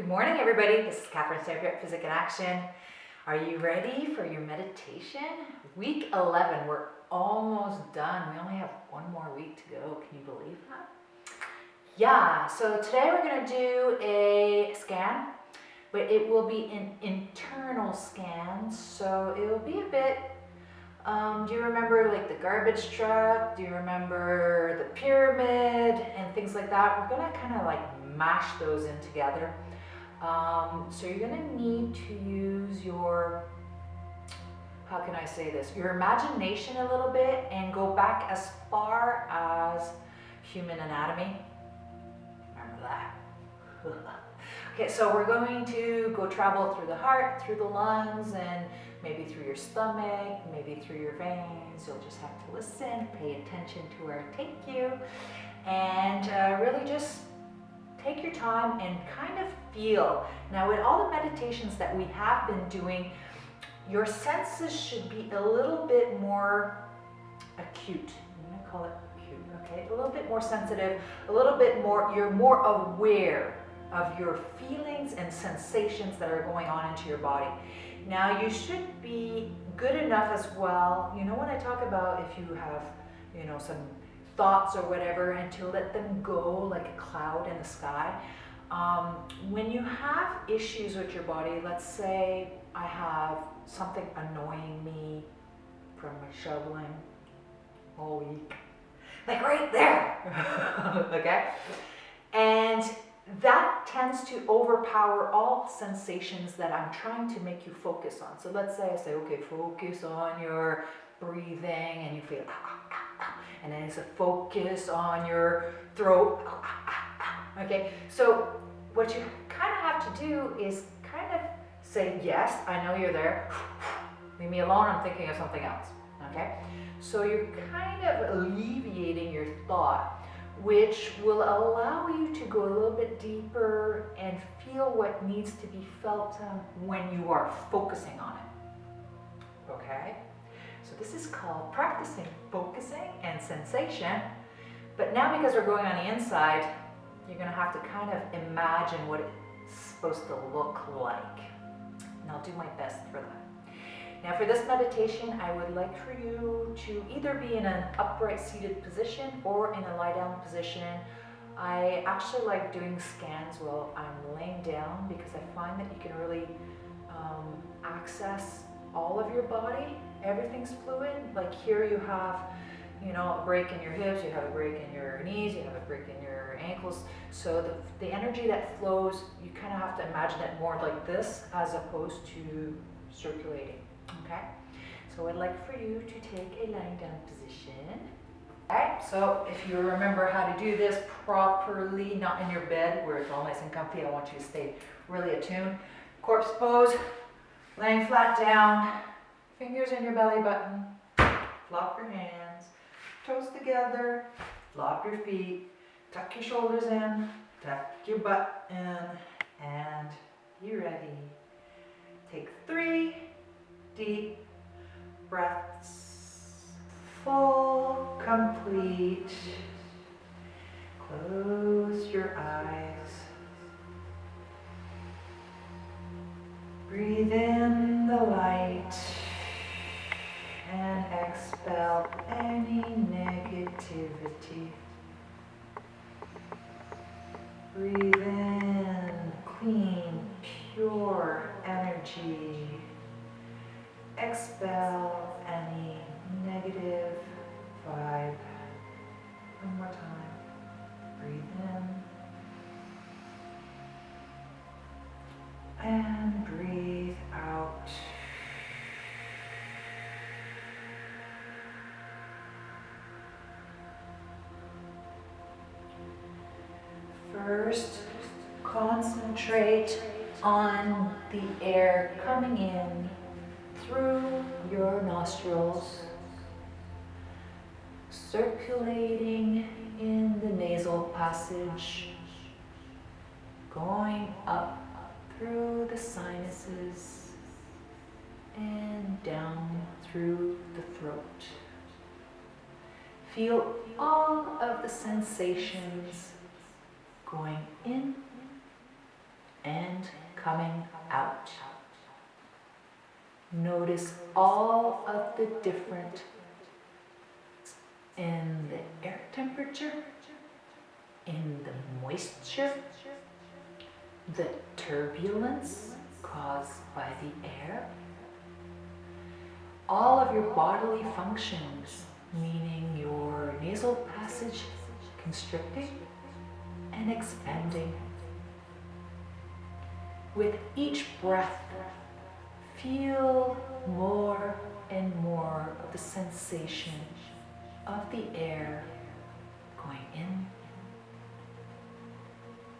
Good morning, everybody. This is St-Pierre at Physikinaction. Are you ready for your meditation? Week 11, we're almost done. We only have one more week to go. Can you believe that? Yeah, so today we're going to do a scan, but it will be an internal scan. So it will be a bit, do you remember like the garbage truck? Do you remember the pyramid and things like that? We're going to kind of like mash those in together. So you're going to need to use your, how can I say this, your imagination a little bit and go back as far as human anatomy. Remember that? Okay, so we're going to go travel through the heart, through the lungs, and maybe through your stomach, maybe through your veins. You'll just have to listen, pay attention to where I take you, and really just take your time and kind of feel. Now, with all the meditations that we have been doing, your senses should be a little bit more acute. I'm going to call it acute, okay? A little bit more sensitive, a little bit more, you're more aware of your feelings and sensations that are going on into your body. Now, you should be good enough as well. You know, when I talk about if you have, you know, some thoughts or whatever, and to let them go like a cloud in the sky. When you have issues with your body, let's say I have something annoying me from my shoveling all week, like right there, okay? And that tends to overpower all sensations that I'm trying to make you focus on. So let's say I say, okay, focus on your breathing, and you feel and then it's a focus on your throat. Okay, so what you kind of have to do is kind of say, yes, I know you're there. Leave me alone, I'm thinking of something else. Okay, so you're kind of alleviating your thought, which will allow you to go a little bit deeper and feel what needs to be felt when you are focusing on it. Okay? So this is called practicing focusing and sensation. But now, because we're going on the inside, you're going to have to kind of imagine what it's supposed to look like. And I'll do my best for that. Now, for this meditation, I would like for you to either be in an upright seated position or in a lie down position. I actually like doing scans while I'm laying down because I find that you can really access all of your body. Everything's fluid. Like here you have, you know, a break in your hips, you have a break in your knees, you have a break in your ankles. So the energy that flows, you kind of have to imagine it more like this as opposed to circulating. Okay? So I'd like for you to take a lying down position. Alright, so if you remember how to do this properly, not in your bed where it's all nice and comfy, I want you to stay really attuned. Corpse pose, laying flat down, fingers in your belly button, flop your hands, toes together, flop your feet, tuck your shoulders in, tuck your butt in, and you're ready. Take 3 deep breaths, full, complete. Close your eyes. Breathe in the light and expel any negativity. Breathe in clean, pure energy. Expel any negative vibe. One more time. Breathe in and breathe out. First, concentrate on the air coming in through your nostrils, circulating in the nasal passage, going up through the sinuses and down through the throat. Feel all of the sensations going in and coming out. Notice all of the different in the air temperature, in the moisture, the turbulence caused by the air, all of your bodily functions, meaning your nasal passage constricting and expanding. With each breath, feel more and more of the sensation of the air going in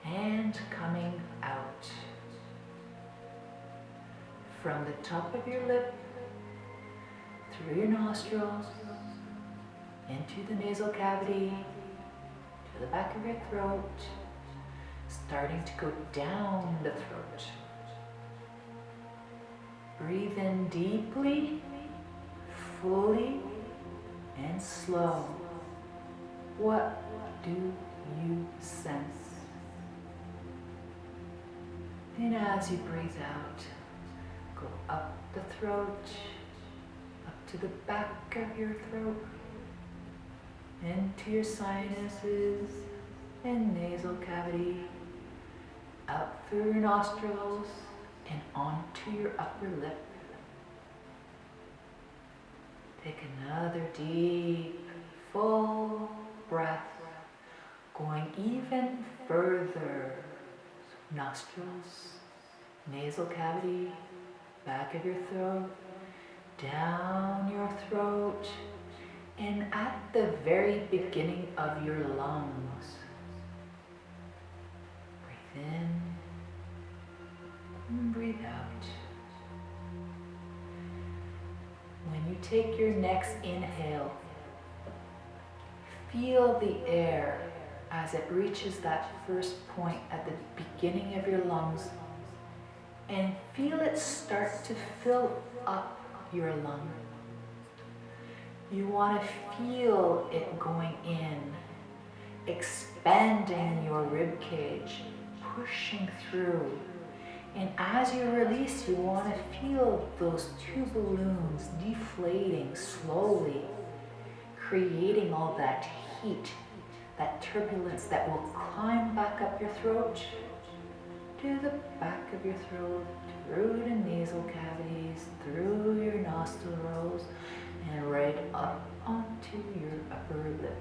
and coming out. From the top of your lip, through your nostrils, into the nasal cavity, to the back of your throat, starting to go down the throat. Breathe in deeply, fully, and slow. What do you sense? And as you breathe out, go up the throat, up to the back of your throat, into your sinuses and nasal cavity, up through your nostrils and onto your upper lip. Take another deep, full breath, going even further. Nostrils, nasal cavity, back of your throat, down your throat, and at the very beginning of your lungs. Breathe in and breathe out. When you take your next inhale, feel the air as it reaches that first point at the beginning of your lungs, and feel it start to fill up your lung. You want to feel it going in, expanding your rib cage, pushing through. And as you release, you want to feel those two balloons deflating slowly, creating all that heat, that turbulence that will climb back up your throat, to the back of your throat, through the nasal cavities, through your nostrils, and right up onto your upper lip.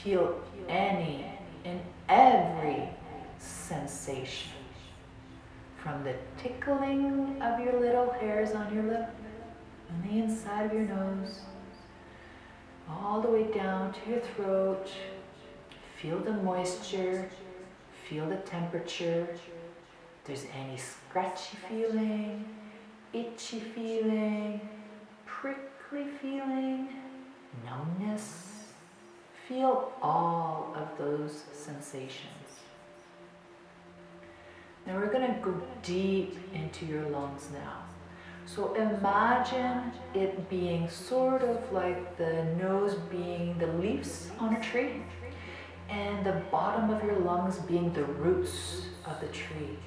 Feel any and every sensation, from the tickling of your little hairs on your lip, on the inside of your nose, all the way down to your throat. Feel the moisture, feel the temperature. If there's any scratchy feeling, itchy feeling, prickly feeling, numbness, feel all of those sensations. Now we're going to go deep into your lungs now. So imagine it being sort of like the nose being the leaves on a tree, and the bottom of your lungs being the roots of the tree.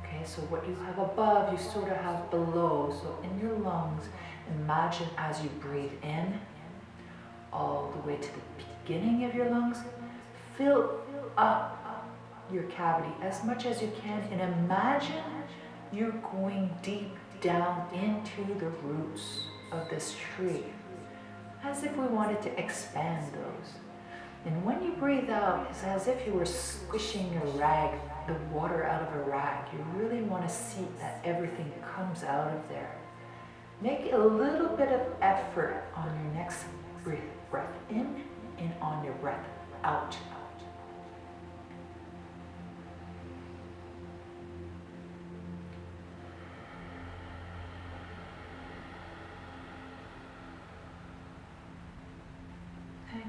Okay, so what you have above, you sort of have below. So in your lungs, imagine as you breathe in, all the way to the beginning of your lungs, fill up your cavity as much as you can, and imagine you're going deep down into the roots of this tree, as if we wanted to expand those. And when you breathe out, it's as if you were squishing a rag, the water out of a rag. You really want to see that everything comes out of there. Make a little bit of effort on your next breath in and on your breath out.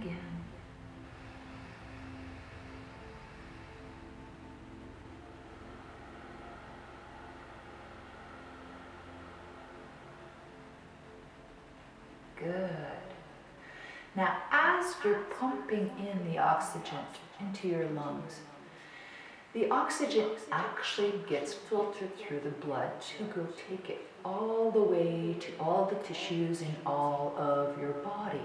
Again. Good. Now, as you're pumping in the oxygen into your lungs, the oxygen actually gets filtered through the blood to go take it all the way to all the tissues in all of your body.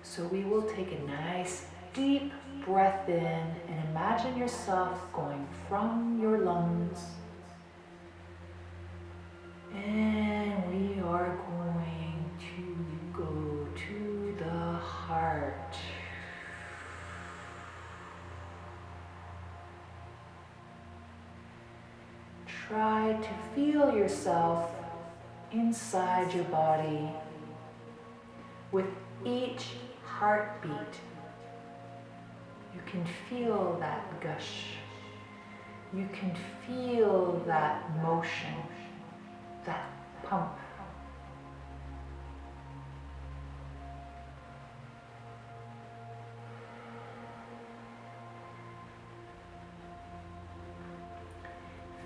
So we will take a nice deep breath in and imagine yourself going from your lungs, and we are going to go to the heart. Try to feel yourself inside your body with each heartbeat. You can feel that gush. You can feel that motion, that pump.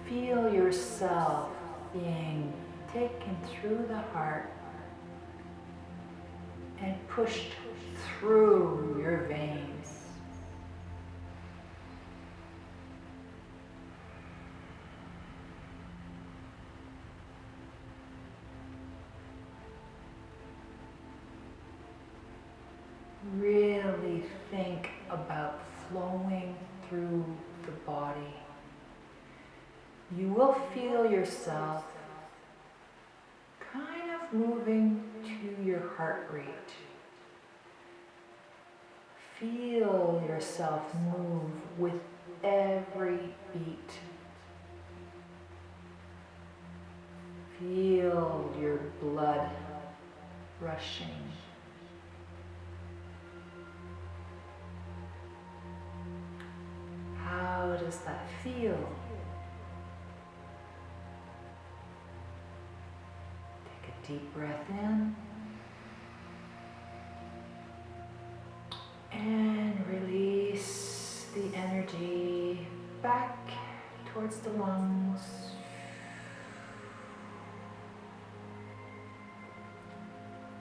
Feel yourself being taken through the heart and pushed through your veins. Really think about flowing through the body. You will feel yourself kind of moving to your heart rate. Feel yourself move with every beat. Feel your blood rushing. How does that feel? Take a deep breath in and release the energy back towards the lungs.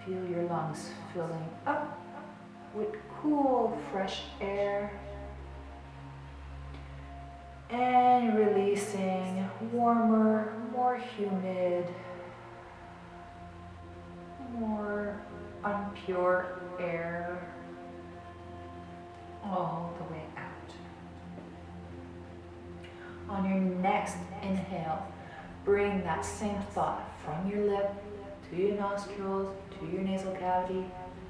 Feel your lungs filling up with cool, fresh air. And releasing warmer, more humid, more unpure air all the way out. On your next inhale, bring that same thought from your lip to your nostrils, to your nasal cavity,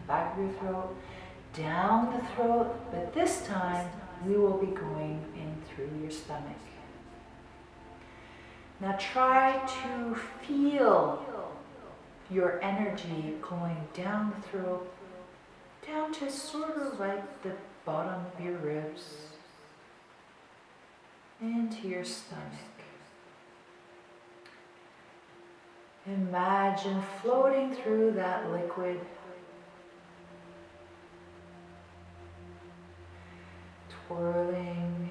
back of your throat, down the throat, but this time we will be going in through your stomach. Now try to feel your energy going down the throat, down to sort of like the bottom of your ribs, into your stomach. Imagine floating through that liquid, twirling,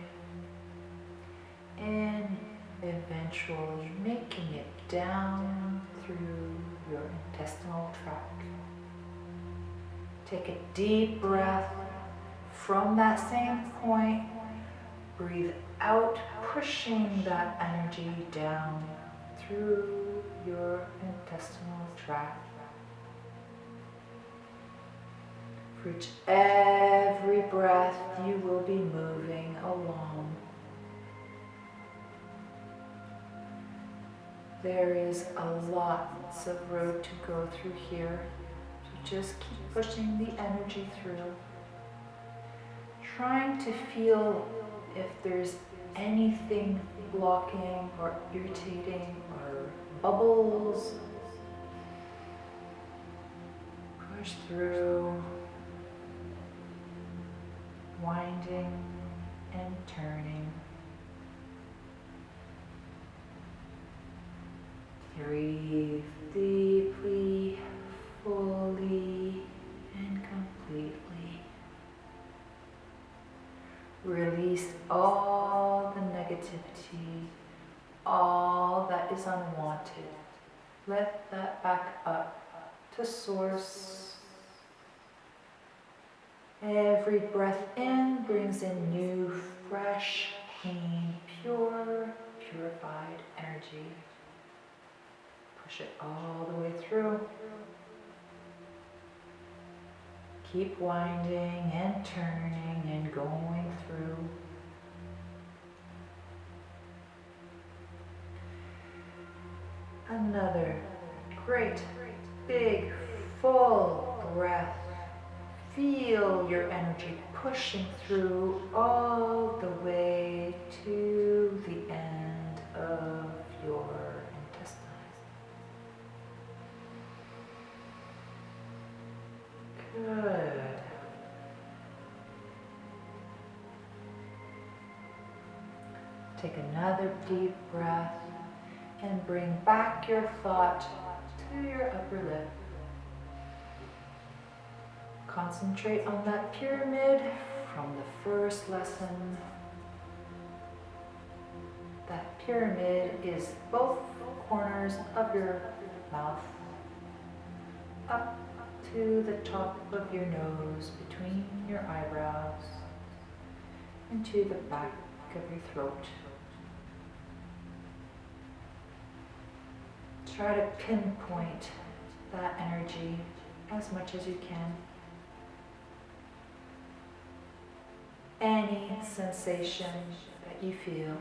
and eventually making it down through your intestinal tract. Take a deep breath from that same point. Breathe out, pushing that energy down through your intestinal tract. For each every breath, you will be moving along. There is a lots of road to go through here, so just keep pushing the energy through. Trying to feel if there's anything blocking or irritating or bubbles. Push through. Winding and turning. Breathe deeply, fully, and completely. Release all the negativity, all that is unwanted. Let that back up to source. Every breath in brings in new, fresh, clean, pure, purified energy. Push it all the way through. Keep winding and turning and going through. Another great, big, full breath. Feel your energy pushing through all the way to the end of your intestines. Good. Take another deep breath and bring back your thought to your upper lip. Concentrate on that pyramid from the first lesson. That pyramid is both corners of your mouth, up to the top of your nose, between your eyebrows, and to the back of your throat. Try to pinpoint that energy as much as you can. Any sensation that you feel.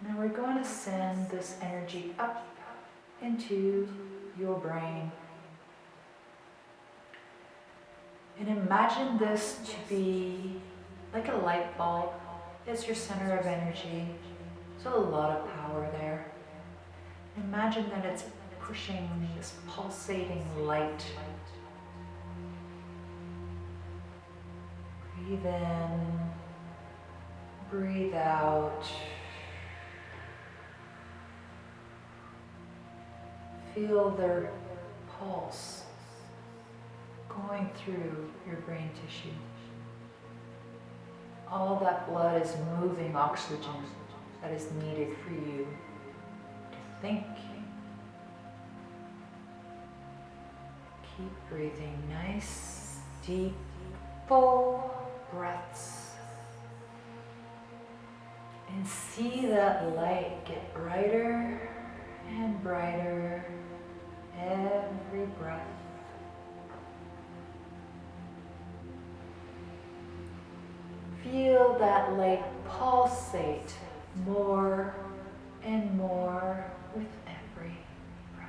Now we're going to send this energy up into your brain. And imagine this to be like a light bulb. It's your center of energy. There's a lot of power there. Imagine that it's pushing this pulsating light. Breathe in, breathe out. Feel their pulse going through your brain tissue. All that blood is moving oxygen that is needed for you to think. Keep breathing nice, deep, full breaths. And see that light get brighter and brighter every breath. Feel that light pulsate more and more with every breath.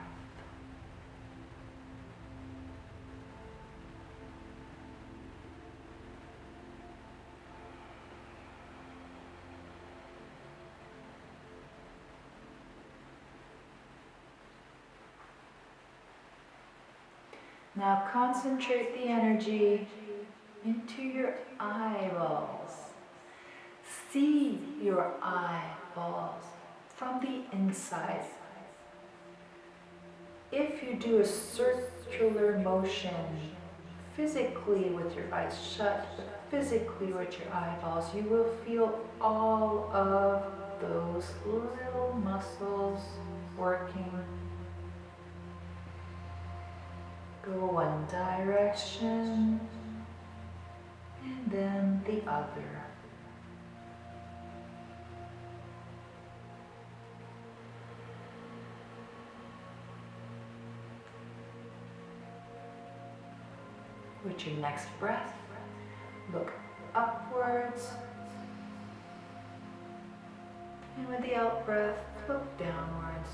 Now concentrate the energy into your eyeballs. See your eyeballs from the inside. If you do a circular motion physically with your eyes shut, but physically with your eyeballs, you will feel all of those little muscles working. Go one direction and then the other. With your next breath, look upwards. And with the out breath, look downwards.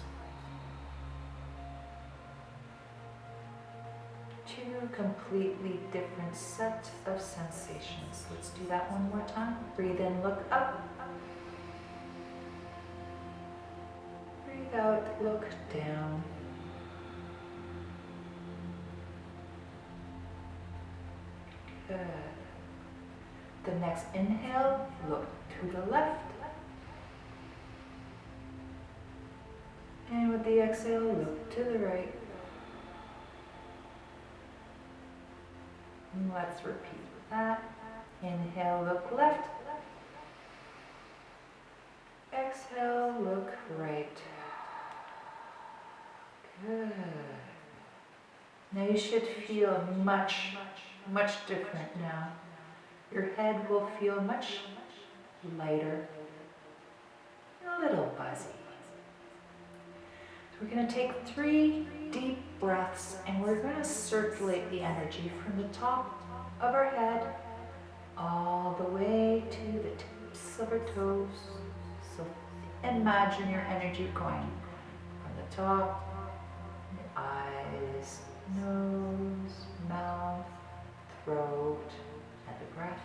Two completely different sets of sensations. Let's do that one more time. Breathe in, look up. Breathe out, look down. Good. The next inhale, look to the left. And with the exhale, look to the right. And let's repeat that. Inhale, look left. Exhale, look right. Good. Now you should feel much different now. Your head will feel much lighter, a little buzzy. So we're going to take 3 deep breaths and we're going to circulate the energy from the top of our head all the way to the tips of our toes. So imagine your energy going from the top, the eyes, nose, mouth, throat, and the breath.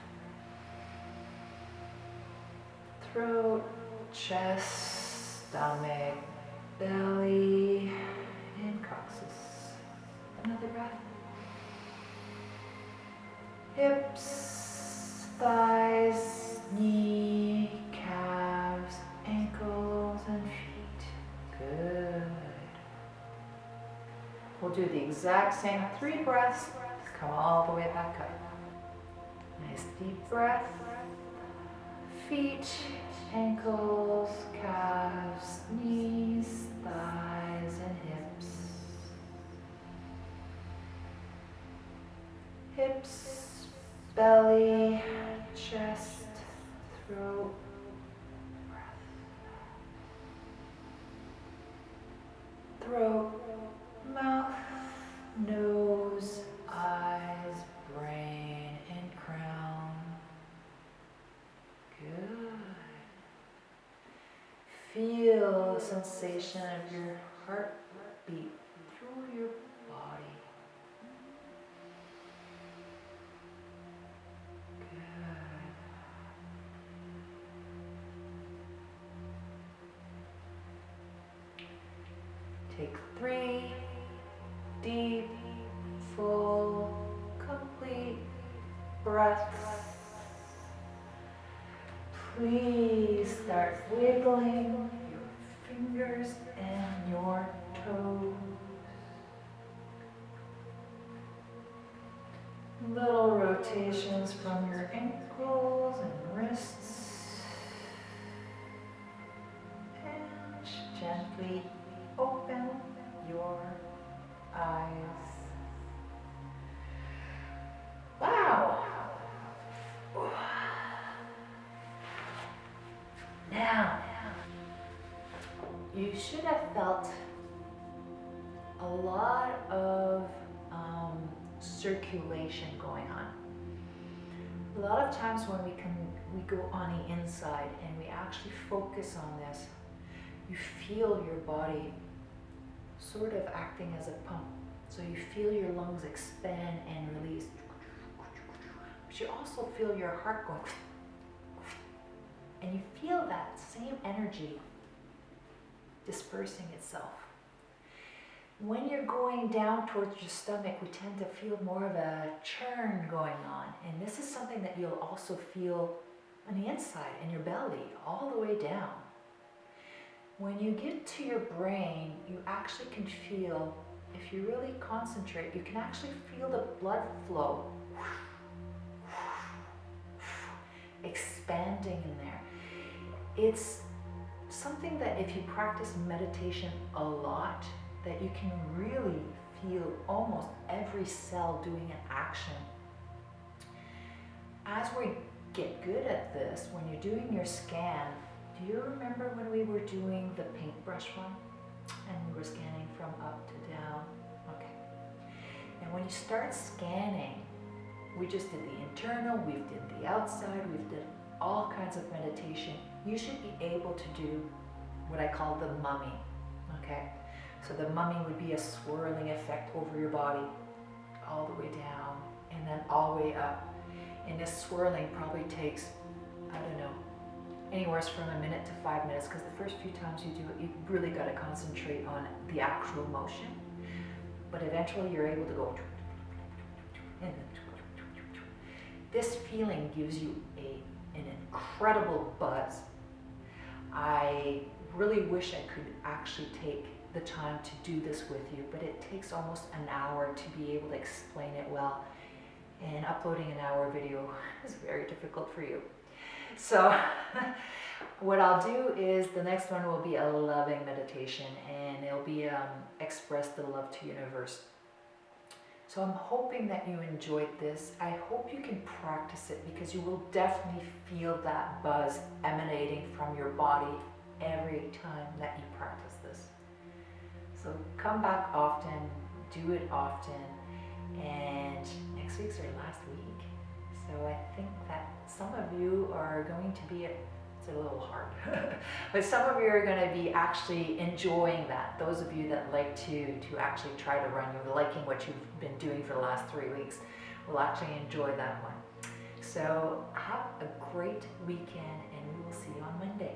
Throat, chest, stomach, belly, and coccyx. Another breath. Hips, thighs, knee, calves, ankles, and feet. Good. We'll do the exact same 3 breaths. Come all the way back up. Nice deep breath. Feet, ankles, calves, knees, thighs, and hips. Hips, belly, chest, throat, breath. Throat, mouth, nose, eyes, brain, and crown. Good. Feel the sensation of your heartbeat through your body. Take 3 deep, full, complete breaths. Please start wiggling your fingers and your toes. Little rotations from your ankles and wrists. And gently open your eyes. Wow! Now, you should have felt a lot of circulation going on. A lot of times when we go on the inside and we actually focus on this, you feel your body sort of acting as a pump. So you feel your lungs expand and release. But you also feel your heart going. And you feel that same energy dispersing itself. When you're going down towards your stomach, we tend to feel more of a churn going on. And this is something that you'll also feel on the inside, in your belly, all the way down. When you get to your brain, you actually can feel, if you really concentrate, you can actually feel the blood flow expanding in there. It's something that if you practice meditation a lot, that you can really feel almost every cell doing an action. As we get good at this, when you're doing your scan, do you remember when we were doing the paintbrush one? And we were scanning from up to down? Okay. And when you start scanning, we just did the internal, we did the outside, we did all kinds of meditation. You should be able to do what I call the mummy, okay? So the mummy would be a swirling effect over your body, all the way down, and then all the way up. And this swirling probably takes, I don't know, anywhere from a minute to 5 minutes, because the first few times you do it, you really got to concentrate on the actual motion. But eventually you're able to go, and this feeling gives you an incredible buzz. I really wish I could actually take the time to do this with you, but it takes almost an hour to be able to explain it well, and uploading an hour video is very difficult for you. So what I'll do is the next one will be a loving meditation, and it'll be express the love to universe. So I'm hoping that you enjoyed this. I hope you can practice it because you will definitely feel that buzz emanating from your body every time that you practice this. So come back often, do it often, and next week's our last week. So I think that some of you are going to be, it's a little hard, but some of you are going to be actually enjoying that. Those of you that like to actually try to run, you're liking what you've been doing for the last 3 weeks, will actually enjoy that one. So have a great weekend and we will see you on Monday.